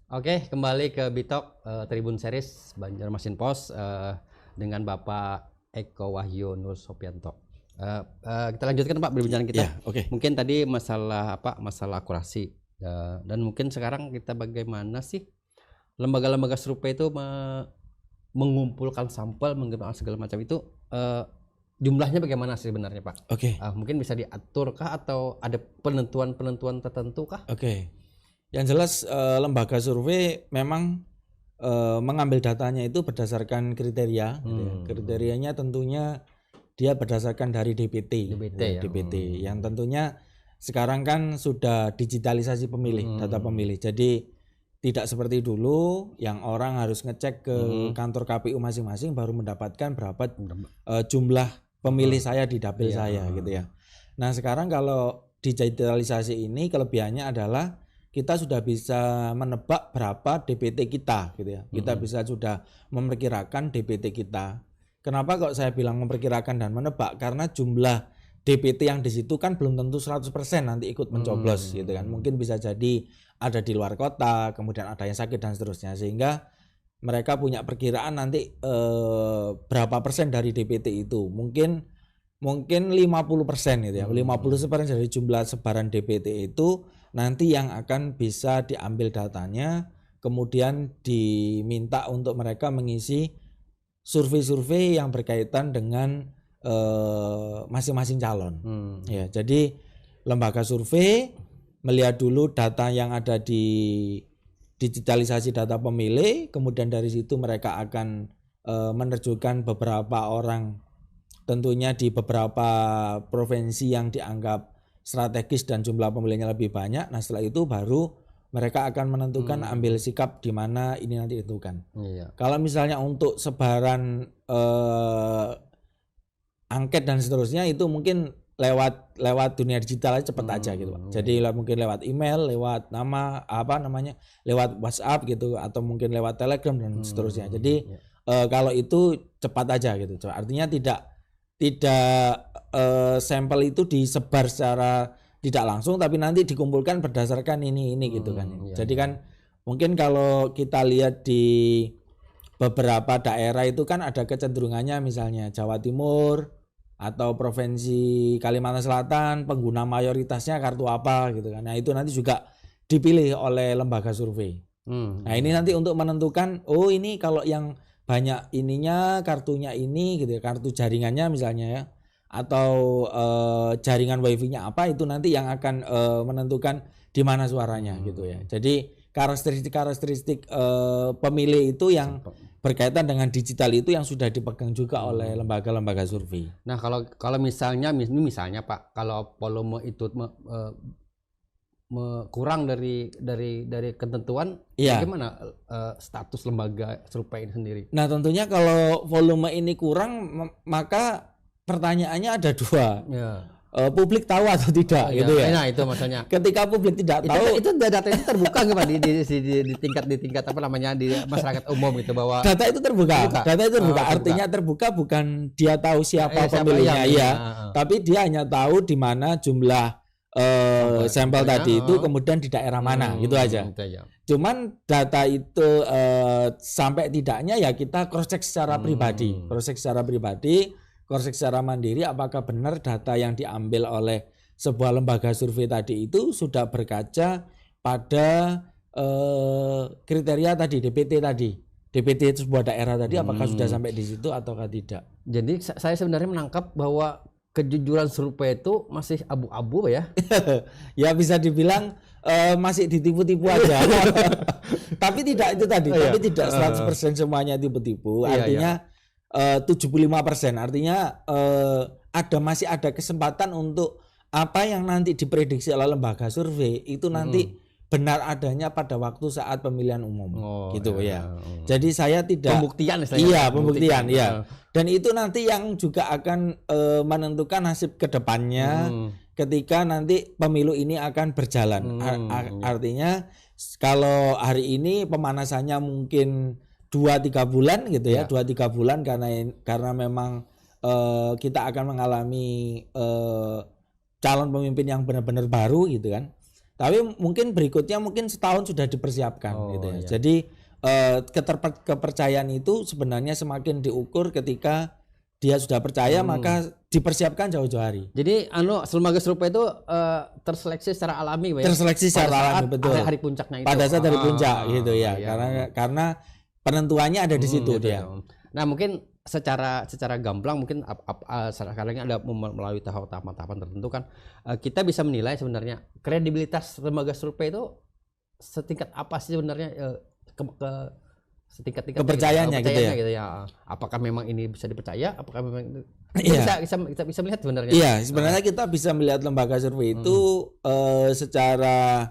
Oke, kembali ke Bitok Tribun Series Banjarmasin Post dengan Bapak Eko Wahyu Nur Sopianto. Kita lanjutkan Pak perbincangan kita. Ya, oke. Mungkin tadi masalah masalah akurasi dan mungkin sekarang kita bagaimana sih lembaga-lembaga survei itu mengumpulkan sampel, menggunakan segala macam itu jumlahnya bagaimana sih sebenarnya Pak? Oke. Mungkin bisa diatur kah atau ada penentuan tertentu kah? Oke. Yang jelas lembaga survei memang mengambil datanya itu berdasarkan kriteria. Gitu ya. Kriterianya tentunya dia berdasarkan dari DPT. DPT yang tentunya sekarang kan sudah digitalisasi pemilih, data pemilih. Jadi tidak seperti dulu yang orang harus ngecek ke kantor KPU masing-masing baru mendapatkan berapa jumlah pemilih saya di dapil saya gitu ya. Nah, sekarang kalau digitalisasi ini kelebihannya adalah kita sudah bisa menebak berapa DPT kita gitu ya. Kita bisa sudah memperkirakan DPT kita. Kenapa kok saya bilang memperkirakan dan menebak? Karena jumlah DPT yang di situ kan belum tentu 100% nanti ikut mencoblos gitu kan. Mungkin bisa jadi ada di luar kota, kemudian ada yang sakit dan seterusnya, sehingga mereka punya perkiraan nanti berapa persen dari DPT itu. Mungkin 50% gitu ya. 50% dari jumlah sebaran DPT itu nanti yang akan bisa diambil datanya, kemudian diminta untuk mereka mengisi survei-survei yang berkaitan dengan masing-masing calon. Ya, jadi lembaga survei melihat dulu data yang ada di digitalisasi data pemilih, kemudian dari situ mereka akan menerjunkan beberapa orang tentunya di beberapa provinsi yang dianggap strategis dan jumlah pemilihnya lebih banyak. Nah, setelah itu baru mereka akan menentukan ambil sikap di mana ini nanti ditentukan. Kalau misalnya untuk sebaran angket dan seterusnya itu mungkin lewat dunia digital aja cepat aja gitu Pak. Jadi mungkin lewat email, lewat lewat WhatsApp gitu, atau mungkin lewat Telegram dan seterusnya. Jadi kalau itu cepat aja gitu. Artinya tidak sampel itu disebar secara tidak langsung, tapi nanti dikumpulkan berdasarkan ini gitu kan. Jadi kan mungkin kalau kita lihat di beberapa daerah itu kan ada kecenderungannya, misalnya Jawa Timur atau provinsi Kalimantan Selatan pengguna mayoritasnya kartu apa gitu kan. Nah, itu nanti juga dipilih oleh lembaga survei. Nah, ini nanti untuk menentukan ini kalau yang banyak ininya kartunya ini gitu ya, kartu jaringannya misalnya ya, atau jaringan wifi-nya apa, itu nanti yang akan menentukan di mana suaranya gitu ya. Jadi karakteristik pemilih itu yang berkaitan dengan digital itu yang sudah dipegang juga oleh lembaga-lembaga survei. Nah, kalau misalnya Pak, kalau volume itu kurang dari ketentuan, bagaimana status lembaga survei ini sendiri? Nah, tentunya kalau volume ini kurang, maka pertanyaannya ada dua. Publik tahu atau tidak gitu ya. Nah, itu maksudnya. Ketika publik tidak tahu, itu data itu terbuka nggak Pak di tingkat di masyarakat umum gitu, bahwa data itu terbuka. Data itu terbuka. Artinya terbuka bukan dia tahu siapa pemilihnya tapi dia hanya tahu di mana jumlah sampel tadi itu kemudian di daerah mana gitu aja. Cuman data itu sampai tidaknya ya kita cross check secara pribadi, cross check secara mandiri apakah benar data yang diambil oleh sebuah lembaga survei tadi itu sudah berkaca pada kriteria tadi, DPT itu sebuah daerah tadi, apakah sudah sampai di situ ataukah tidak. Jadi saya sebenarnya menangkap bahwa kejujuran survei itu masih abu-abu ya. Ya bisa dibilang masih ditipu-tipu aja. Tapi tidak itu tadi, tapi tidak 100% semuanya tipu-tipu. Artinya 75%. Artinya masih ada kesempatan untuk apa yang nanti diprediksi oleh lembaga survei itu nanti benar adanya pada waktu saat pemilihan umum gitu ya. Jadi saya tidak pembuktian pembuktian ya. Dan itu nanti yang juga akan menentukan nasib kedepannya ketika nanti pemilu ini akan berjalan. Artinya kalau hari ini pemanasannya mungkin 2-3 bulan gitu ya, 2-3 bulan karena memang kita akan mengalami calon pemimpin yang benar-benar baru gitu kan. Tapi mungkin berikutnya mungkin setahun sudah dipersiapkan gitu ya. iya. Jadi kepercayaan itu sebenarnya semakin diukur ketika dia sudah percaya maka dipersiapkan jauh-jauh hari. Jadi lembaga survei itu terseleksi secara alami, Pak, ya? Terseleksi secara alami, betul. Hari puncaknya itu. Pada saat dari puncak gitu ya. Iya. Karena penentuannya ada di situ Gitu dia. ya. Nah, mungkin secara gamblang mungkin sekarang ada melalui tahapan-tahapan tertentu kan kita bisa menilai sebenarnya kredibilitas lembaga survei itu setingkat apa sih sebenarnya setingkat kepercayaannya gitu ya. Apakah memang ini bisa dipercaya? Apakah memang bisa melihat sebenarnya? Iya, sebenarnya kita bisa melihat lembaga survei itu secara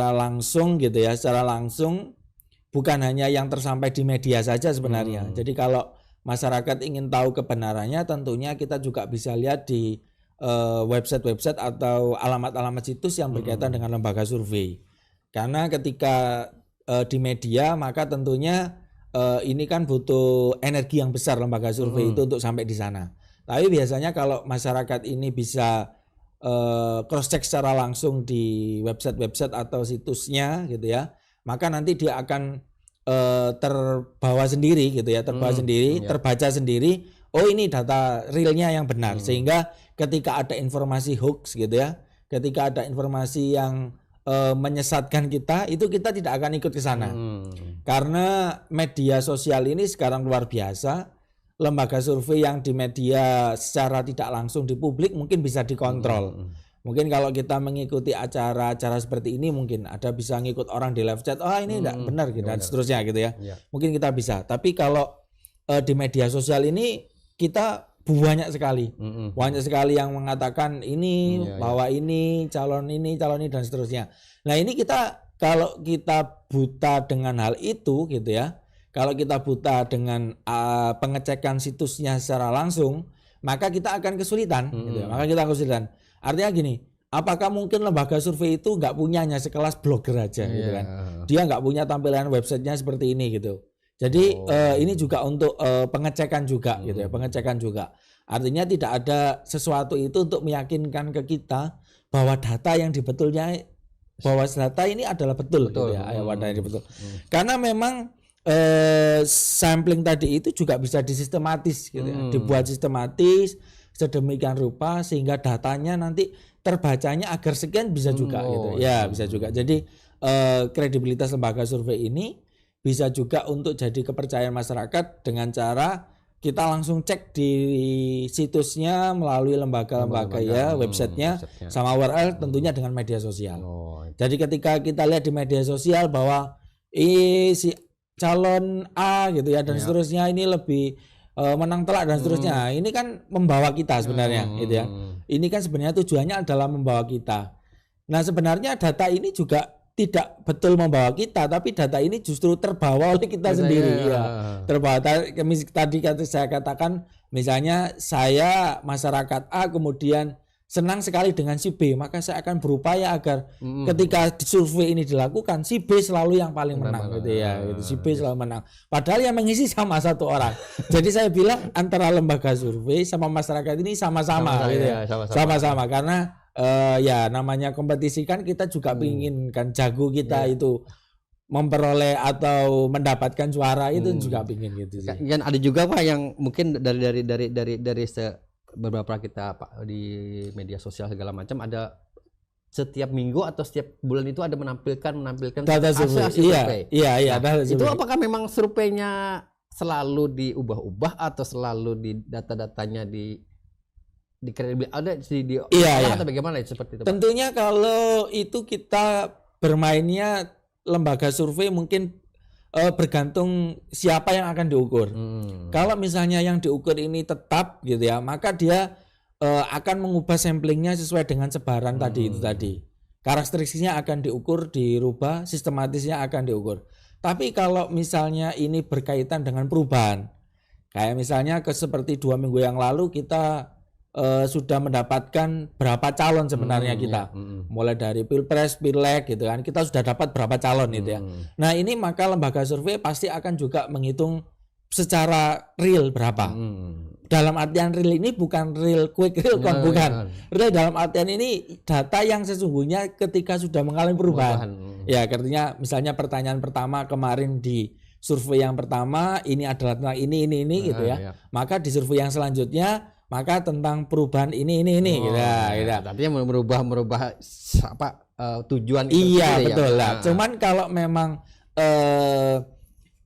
langsung gitu ya, secara langsung bukan hanya yang tersampai di media saja sebenarnya. Jadi kalau masyarakat ingin tahu kebenarannya, tentunya kita juga bisa lihat di website-website atau alamat-alamat situs yang berkaitan dengan lembaga survei. Karena ketika di media maka tentunya ini kan butuh energi yang besar lembaga survei itu untuk sampai di sana. Tapi biasanya kalau masyarakat ini bisa cross check secara langsung di website-website atau situsnya gitu ya, maka nanti dia akan terbawa sendiri gitu ya, terbaca sendiri. Oh, ini data realnya yang benar. Sehingga ketika ada informasi hoax gitu ya, ketika ada informasi yang menyesatkan kita, itu kita tidak akan ikut ke sana. Karena media sosial ini sekarang luar biasa. Lembaga survei yang di media secara tidak langsung di publik mungkin bisa dikontrol. Mungkin kalau kita mengikuti acara-acara seperti ini mungkin ada bisa ngikut orang di live chat, ini tidak benar gitu dan seterusnya gitu ya. Mungkin kita bisa. Tapi kalau di media sosial ini kita banyak sekali yang mengatakan ini bahwa ini calon ini dan seterusnya. Nah, ini kita kalau kita buta dengan hal itu gitu ya, kalau kita buta dengan pengecekan situsnya secara langsung, maka kita akan kesulitan gitu ya. Artinya gini, apakah mungkin lembaga survei itu nggak punyanya sekelas blogger aja gitu kan, dia nggak punya tampilan websitenya seperti ini gitu. Jadi ini juga untuk pengecekan juga gitu ya, pengecekan juga. Artinya tidak ada sesuatu itu untuk meyakinkan ke kita bahwa data yang bahwa data ini adalah betul. Gitu ya, data ini betul. Karena memang sampling tadi itu juga bisa disistematis gitu ya, dibuat sistematis sedemikian rupa sehingga datanya nanti terbacanya agar sekian bisa juga gitu. Ya, bisa juga. Jadi kredibilitas lembaga survei ini bisa juga untuk jadi kepercayaan masyarakat dengan cara kita langsung cek di situsnya melalui lembaga-lembaga ya, websitenya sama URL tentunya dengan media sosial. Jadi ketika kita lihat di media sosial bahwa si calon A gitu ya dan seterusnya ini lebih menang telak dan seterusnya, ini kan membawa kita sebenarnya gitu ya. Ini kan sebenarnya tujuannya adalah membawa kita. Nah, sebenarnya data ini juga tidak betul membawa kita, tapi data ini justru terbawa oleh kita sendiri ya. Terbawa tadi saya katakan misalnya saya masyarakat A kemudian senang sekali dengan si B, maka saya akan berupaya agar ketika survei ini dilakukan si B selalu yang paling menang gitu ya. Gitu. Si B selalu menang. Padahal yang mengisi sama satu orang. Jadi saya bilang antara lembaga survei sama masyarakat ini sama-sama gitu ya. Sama-sama karena ya namanya kompetisi kan kita juga ingin kan jago kita itu memperoleh atau mendapatkan suara itu juga pingin gitu sih. Kan ada juga Pak yang mungkin dari beberapa kita Pak di media sosial segala macam ada setiap minggu atau setiap bulan itu ada menampilkan data survei. Iya. Nah, itu apakah memang surveinya selalu diubah-ubah atau selalu di data-datanya di kredibil ada atau bagaimana seperti itu Pak? Tentunya kalau itu kita bermainnya lembaga survei mungkin bergantung siapa yang akan diukur. Kalau misalnya yang diukur ini tetap gitu ya, maka dia akan mengubah samplingnya sesuai dengan sebaran tadi. Karakteristiknya akan diukur, dirubah, sistematisnya akan diukur. Tapi kalau misalnya ini berkaitan dengan perubahan, kayak misalnya seperti 2 minggu yang lalu kita sudah mendapatkan berapa calon sebenarnya kita, mulai dari pilpres, pileg gitu kan, kita sudah dapat berapa calon itu ya. Nah ini maka lembaga survei pasti akan juga menghitung secara real berapa. dalam artian real ini bukan real quick real count, bukan. Real dalam artian ini data yang sesungguhnya ketika sudah mengalami perubahan. Ya, artinya misalnya pertanyaan pertama kemarin di survei yang pertama ini adalah tentang ini gitu ya. Maka di survei yang selanjutnya maka tentang perubahan ini gitu. Artinya merubah apa tujuan itu. Iya, betul lah. Cuman kalau memang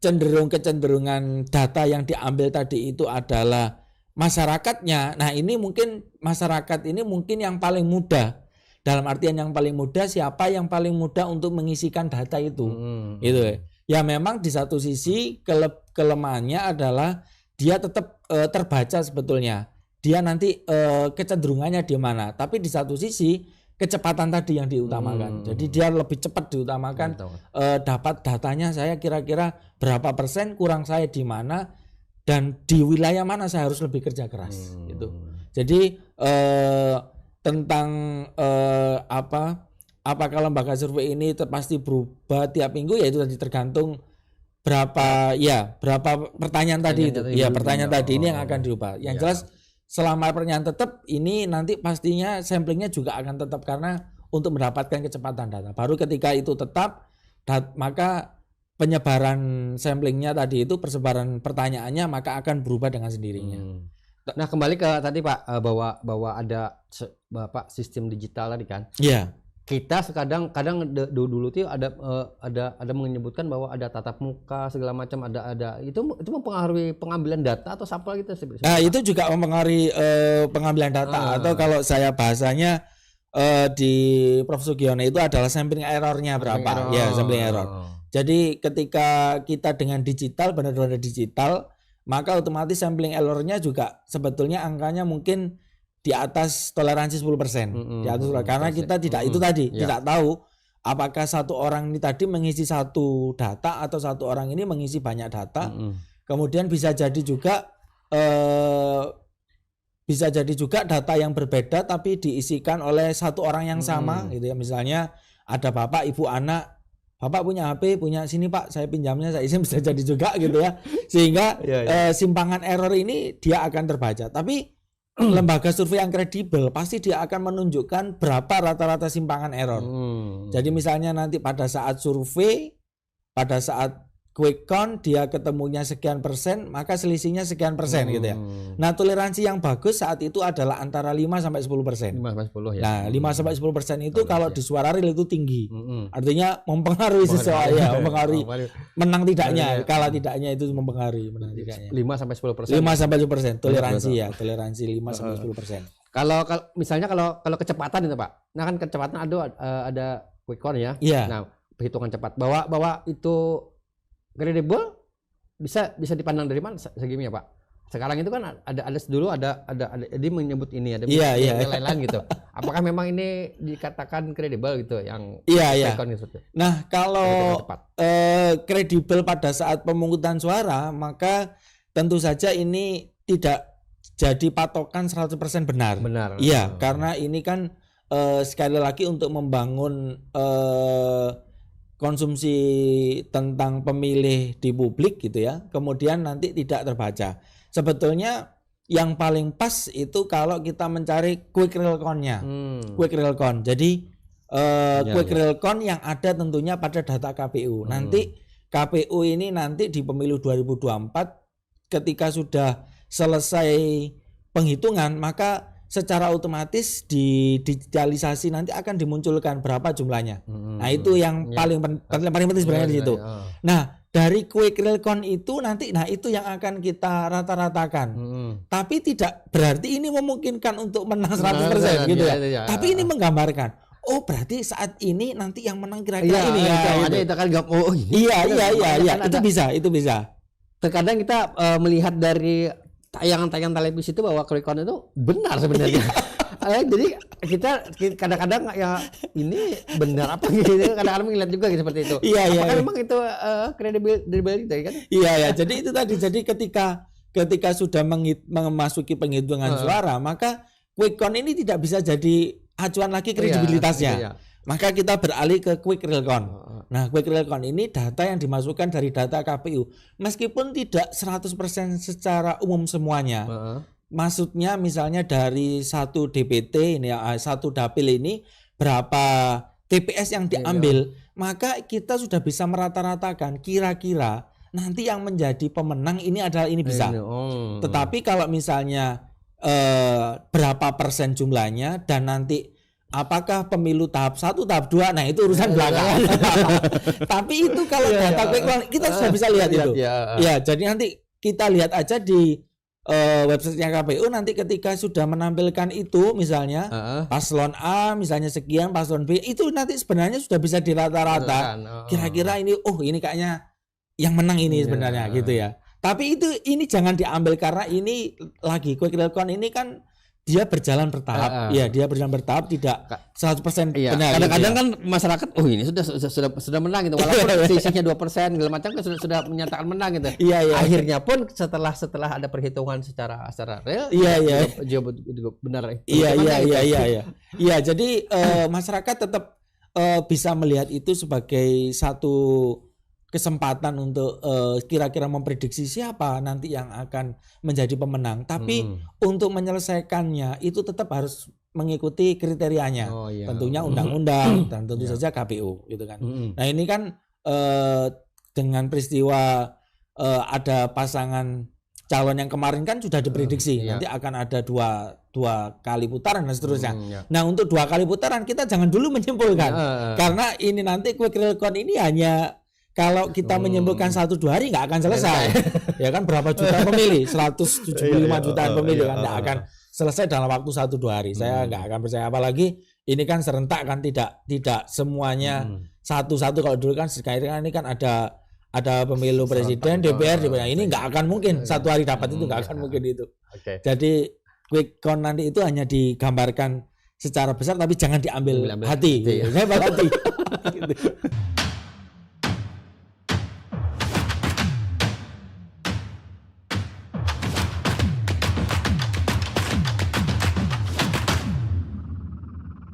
kecenderungan data yang diambil tadi itu adalah masyarakatnya. Nah, ini mungkin masyarakat ini mungkin yang paling mudah. Dalam artian yang paling mudah, siapa yang paling mudah untuk mengisikan data itu. Gitu ya. Ya memang di satu sisi kelemahannya adalah dia tetap terbaca sebetulnya. Dia nanti kecenderungannya di mana. Tapi di satu sisi kecepatan tadi yang diutamakan. Jadi dia lebih cepat diutamakan. Dapat datanya saya kira-kira berapa persen, kurang saya di mana, dan di wilayah mana saya harus lebih kerja keras. Gitu. Jadi tentang apakah lembaga survei ini pasti berubah tiap minggu, ya itu tadi tergantung berapa pertanyaan tadi itu. Ya, pertanyaan tadi ini yang akan diubah. Yang jelas selama pertanyaan tetap ini nanti pastinya samplingnya juga akan tetap karena untuk mendapatkan kecepatan data. Baru ketika itu tetap maka penyebaran samplingnya tadi itu, persebaran pertanyaannya maka akan berubah dengan sendirinya. Nah, kembali ke tadi Pak, bahwa ada Bapak sistem digital tadi kan. Iya. Kita kadang dulu tuh ada menyebutkan bahwa ada tatap muka segala macam, ada itu mempengaruhi pengambilan data atau sampel gitu. Nah, itu juga mempengaruhi pengambilan data atau kalau saya bahasanya di Prof Sugiono itu adalah sampling errornya berapa. Ya, sampling error. Jadi ketika kita dengan digital, benar-benar digital, maka otomatis sampling errornya juga sebetulnya angkanya mungkin di atas toleransi 10%. Di atas, karena kita tidak itu tadi, tidak tahu apakah satu orang ini tadi mengisi satu data atau satu orang ini mengisi banyak data. Kemudian bisa jadi juga data yang berbeda tapi diisikan oleh satu orang yang sama gitu ya. Misalnya ada bapak, ibu, anak. Bapak punya HP, punya sini Pak, saya pinjamnya, saya isi, bisa jadi juga gitu ya. Sehingga simpangan error ini dia akan terbaca. Tapi lembaga survei yang kredibel pasti dia akan menunjukkan berapa rata-rata simpangan error. Jadi misalnya nanti pada saat survei, pada saat quick count dia ketemunya sekian persen, maka selisihnya sekian persen gitu ya. Nah, toleransi yang bagus saat itu adalah antara 5 sampai 10%. 5 sampai 10 ya. Nah, 5 sampai 10% itu kalau di suara real itu tinggi. Artinya mempengaruhi sesuatu ya, mempengaruhi menang tidaknya, kalah tidaknya itu mempengaruhi menang tidaknya. 5 sampai 10%. 5 sampai 10% toleransi ya, toleransi 5 sampai 10%. Kalau misalnya kalau kecepatan itu Pak. Nah, kan kecepatan ada quick count ya. Nah, perhitungan cepat bahwa itu kredibel bisa dipandang dari mana segini ya Pak? Sekarang itu kan ada dulu ada dia menyebut ini ada lain-lain gitu. Apakah memang ini dikatakan kredibel gitu yang gitu? Nah, kalau kredibel pada saat pemungutan suara, maka tentu saja ini tidak jadi patokan 100% benar. Iya, karena ini kan sekali lagi untuk membangun konsumsi tentang pemilih di publik gitu ya, kemudian nanti tidak terbaca. Sebetulnya yang paling pas itu kalau kita mencari quick real count-nya. Quick real count. Jadi quick real count yang ada tentunya pada data KPU. Nanti KPU ini nanti di pemilu 2024 ketika sudah selesai penghitungan, maka secara otomatis di digitalisasi nanti akan dimunculkan berapa jumlahnya. Nah, itu yang paling penting sebenarnya di situ. Nah, dari quick real count itu nanti itu yang akan kita rata-ratakan. Tapi tidak berarti ini memungkinkan untuk menang 100% gitu ya. Tapi ini menggambarkan, oh berarti saat ini nanti yang menang kira-kira ini ya. Itu kan Iya, itu bisa. Terkadang kita melihat dari tayangan-tayangan televisi itu bahwa quick count itu benar sebenarnya. Jadi kita kadang-kadang ya ini benar apa gitu, kadang-kadang melihat juga gitu, seperti itu. Apakah memang itu kredibel itu kan? Iya. Jadi itu tadi. Jadi ketika sudah memasuki penghitungan suara, maka quick count ini tidak bisa jadi acuan lagi kredibilitasnya. Maka kita beralih ke quick real count. Nah, quick real count ini data yang dimasukkan dari data KPU. Meskipun tidak 100% secara umum semuanya. maksudnya misalnya dari satu DPT ini ya, satu dapil ini berapa TPS yang diambil, maka kita sudah bisa merata-ratakan kira-kira nanti yang menjadi pemenang ini adalah ini bisa. Tetapi kalau misalnya berapa persen jumlahnya dan nanti apakah pemilu tahap 1, tahap 2, nah itu urusan belakangan. Tapi itu kalau data kita sudah bisa lihat itu. Ya, jadi nanti kita lihat aja di websitenya KPU nanti ketika sudah menampilkan itu misalnya paslon A misalnya sekian, paslon B itu nanti sebenarnya sudah bisa dirata-rata. Kira-kira ini ini kayaknya yang menang ini sebenarnya gitu ya. Tapi ini jangan diambil karena ini lagi quick real count ini kan dia berjalan bertahap. Ya, dia berjalan bertahap tidak 100% benar. Kadang-kadang kan masyarakat ini sudah menang gitu. Walaupun selisihnya 2% segala macam kan sudah menyatakan menang gitu. Akhirnya pun setelah ada perhitungan secara real jawab benar. Iya, jadi masyarakat tetap bisa melihat itu sebagai satu kesempatan untuk kira-kira memprediksi siapa nanti yang akan menjadi pemenang. Tapi untuk menyelesaikannya itu tetap harus mengikuti kriterianya. Tentunya undang-undang dan tentu saja KPU gitu kan. Nah, ini kan dengan peristiwa ada pasangan calon yang kemarin kan sudah diprediksi nanti akan ada dua kali putaran dan seterusnya. Nah, untuk 2 kali putaran kita jangan dulu menyimpulkan. Karena ini nanti quick real count ini hanya kalau kita menyimpulkan 1-2 hari nggak akan selesai. Ya kan berapa juta pemilih? 175 jutaan pemilih kan nggak akan selesai dalam waktu 1-2 hari. Saya nggak akan percaya, apalagi ini kan serentak kan tidak semuanya satu-satu. Kalau dulu kan sekarang ini kan ada pemilu presiden, DPR. Ini nggak akan mungkin 1 hari dapat itu nggak akan mungkin itu. Jadi quick count nanti itu hanya digambarkan secara besar tapi jangan diambil hati. Saya hati.